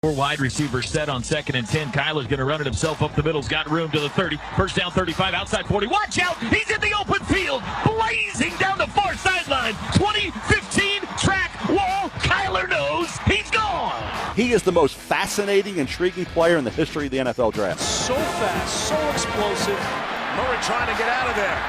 Four wide receivers set on 2nd and 10. Kyler's going to run it himself up the middle. He's got room to the 30. First down, 35, outside 40. Watch out! He's in the open field, blazing down the far sideline. 20, 15, track, wall. Kyler knows he's gone. He is the most fascinating, intriguing player in the history of the NFL draft. So fast, so explosive. Murray trying to get out of there.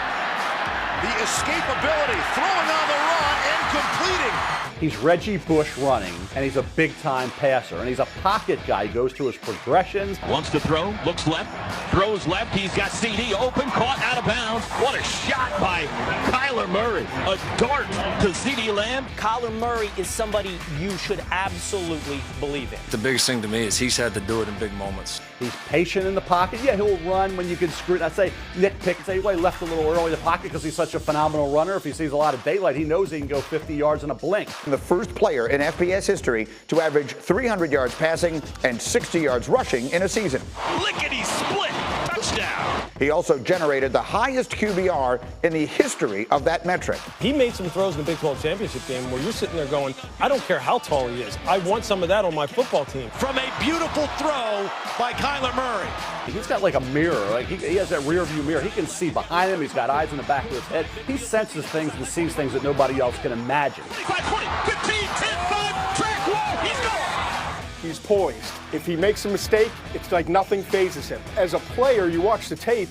The escapability, throwing on the run and completing. He's Reggie Bush running, and he's a big-time passer, and he's a pocket guy. He goes through his progressions. Wants to throw, looks left, throws left. He's got CD open, caught out of bounds. What a shot by Kyler Murray. A dart to CD Lamb. Kyler Murray is somebody you should absolutely believe in. The biggest thing to me is he's had to do it in big moments. He's patient in the pocket. Yeah, he'll run when you can screw it. I'd say nitpick and say, well, he left a little early in the pocket because he's such a phenomenal runner. If he sees a lot of daylight, he knows he can go 50 yards in a blink. The first player in FBS history to average 300 yards passing and 60 yards rushing in a season. Lickety split. Touchdown. He also generated the highest QBR in the history of that metric. He made some throws in the Big 12 championship game where you're sitting there going, I don't care how tall he is. I want some of that on my football team. From a beautiful throw by Kyler Murray. He's got like a mirror. Like he has that rear view mirror. He can see behind him. He's got eyes in the back of his head. He senses things and sees things that nobody else can imagine. 25, 20, 15, 10, 5, track wall. He's gone. He's poised. If he makes a mistake, it's like nothing phases him. As a player, you watch the tape,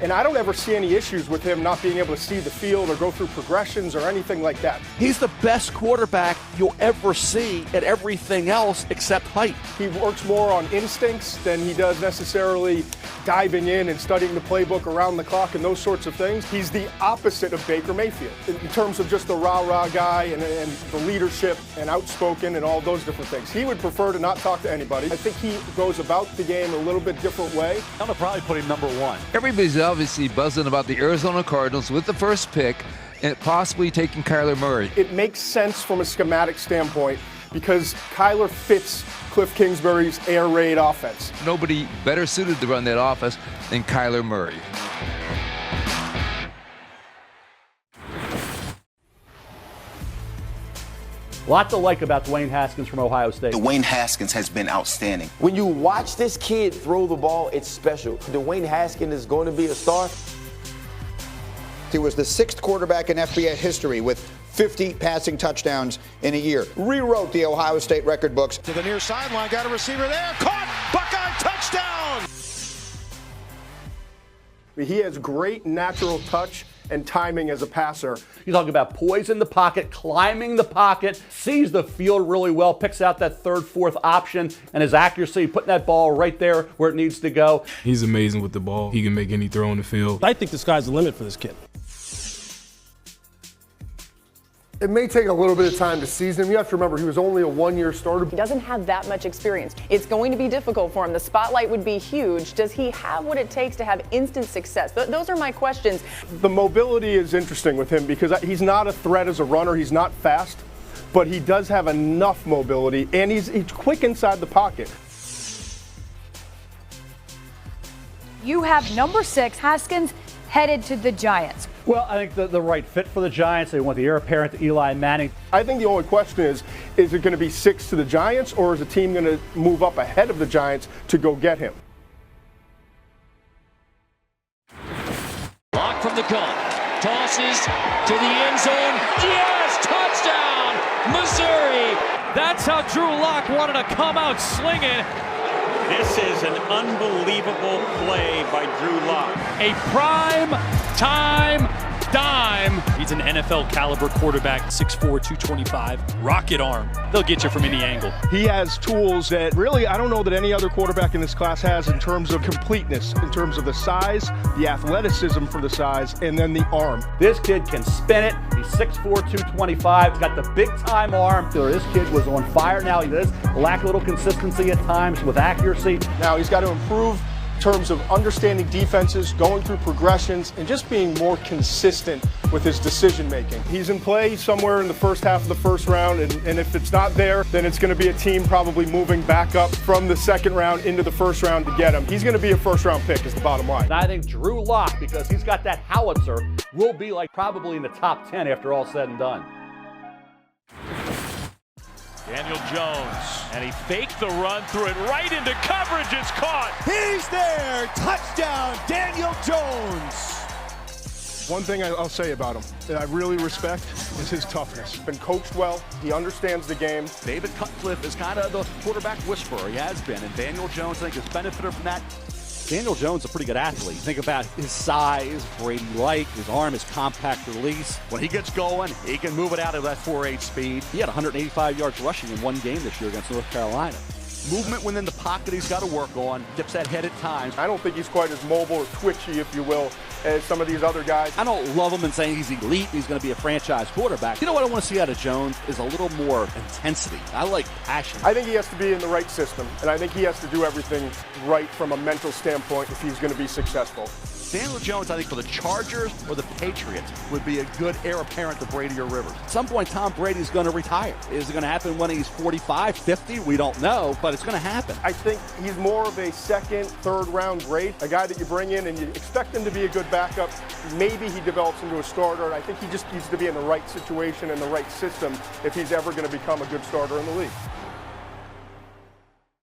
and I don't ever see any issues with him not being able to see the field or go through progressions or anything like that. He's the best quarterback you'll ever see at everything else except height. He works more on instincts than he does necessarily diving in and studying the playbook around the clock and those sorts of things. He's the opposite of Baker Mayfield in terms of just the rah-rah guy and the leadership and outspoken and all those different things. He would prefer to not talk to anybody. I think he goes about the game a little bit different way. I'm going to probably put him number one. Everybody's obviously buzzing about the Arizona Cardinals with the first pick and possibly taking Kyler Murray. It makes sense from a schematic standpoint because Kyler fits Cliff Kingsbury's air raid offense. Nobody better suited to run that offense than Kyler Murray. Lot to like about Dwayne Haskins from Ohio State. Dwayne Haskins has been outstanding. When you watch this kid throw the ball, it's special. Dwayne Haskins is going to be a star. He was the 6th quarterback in FBS history with 50 passing touchdowns in a year. Rewrote the Ohio State record books. To the near sideline, got a receiver there. Caught! Buckeye touchdown! He has great natural touch and timing as a passer. You talk about poise in the pocket, climbing the pocket, sees the field really well, picks out that 3rd, 4th option, and his accuracy, putting that ball right there where it needs to go. He's amazing with the ball. He can make any throw on the field. I think the sky's the limit for this kid. It may take a little bit of time to season him. You have to remember, he was only a 1-year starter. He doesn't have that much experience. It's going to be difficult for him. The spotlight would be huge. Does he have what it takes to have instant success? Those are my questions. The mobility is interesting with him because he's not a threat as a runner. He's not fast, but he does have enough mobility, and he's quick inside the pocket. You have number 6, Haskins, headed to the Giants. Well, I think the right fit for the Giants. They want the heir apparent to Eli Manning. I think the only question is it going to be 6 to the Giants, or is the team going to move up ahead of the Giants to go get him? Block from the gun. Tosses to the end zone. Yes! Touchdown! Missouri! That's how Drew Lock wanted to come out slinging. This is an unbelievable play by Drew Lock. A prime time dime. He's an NFL caliber quarterback, 6'4", 225, rocket arm. They'll get you from any angle. He has tools that really I don't know that any other quarterback in this class has in terms of completeness, in terms of the size, the athleticism for the size, and then the arm. This kid can spin it. He's 6'4", 225. He's got the big time arm. This kid was on fire. Now he does lack a little consistency at times with accuracy. Now he's got to improve in terms of understanding defenses, going through progressions, and just being more consistent with his decision making. He's in play somewhere in the first half of the first round, and if it's not there, then it's going to be a team probably moving back up from the second round into the first round to get him. He's going to be a first round pick is the bottom line. And I think Drew Lock, because he's got that howitzer, will be like probably in the top 10 after all said and done. Daniel Jones, and he faked the run, threw it right into coverage. It's caught. He's there. Touchdown, Daniel Jones. One thing I'll say about him that I really respect is his toughness. Been coached well. He understands the game. David Cutcliffe is kind of the quarterback whisperer. He has been. And Daniel Jones, I think, has benefited from that. Daniel Jones is a pretty good athlete. Think about his size, Brady-like, his arm, his compact release. When he gets going, he can move it out at that 4.8 speed. He had 185 yards rushing in one game this year against North Carolina. Movement within the pocket he's got to work on. Dips that head at times. I don't think he's quite as mobile or twitchy, if you will, as some of these other guys. I don't love him and saying he's elite. He's going to be a franchise quarterback. You know what I want to see out of Jones is a little more intensity. I like passion. I think he has to be in the right system, and I think he has to do everything right from a mental standpoint if he's going to be successful. Daniel Jones, I think, for the Chargers or the Patriots would be a good heir apparent to Brady or Rivers. At some point, Tom Brady's going to retire. Is it going to happen when he's 45, 50? We don't know, but it's going to happen. I think he's more of a second, third round grade, a guy that you bring in and you expect him to be a good backup. Maybe he develops into a starter. I think he just needs to be in the right situation and the right system if he's ever going to become a good starter in the league.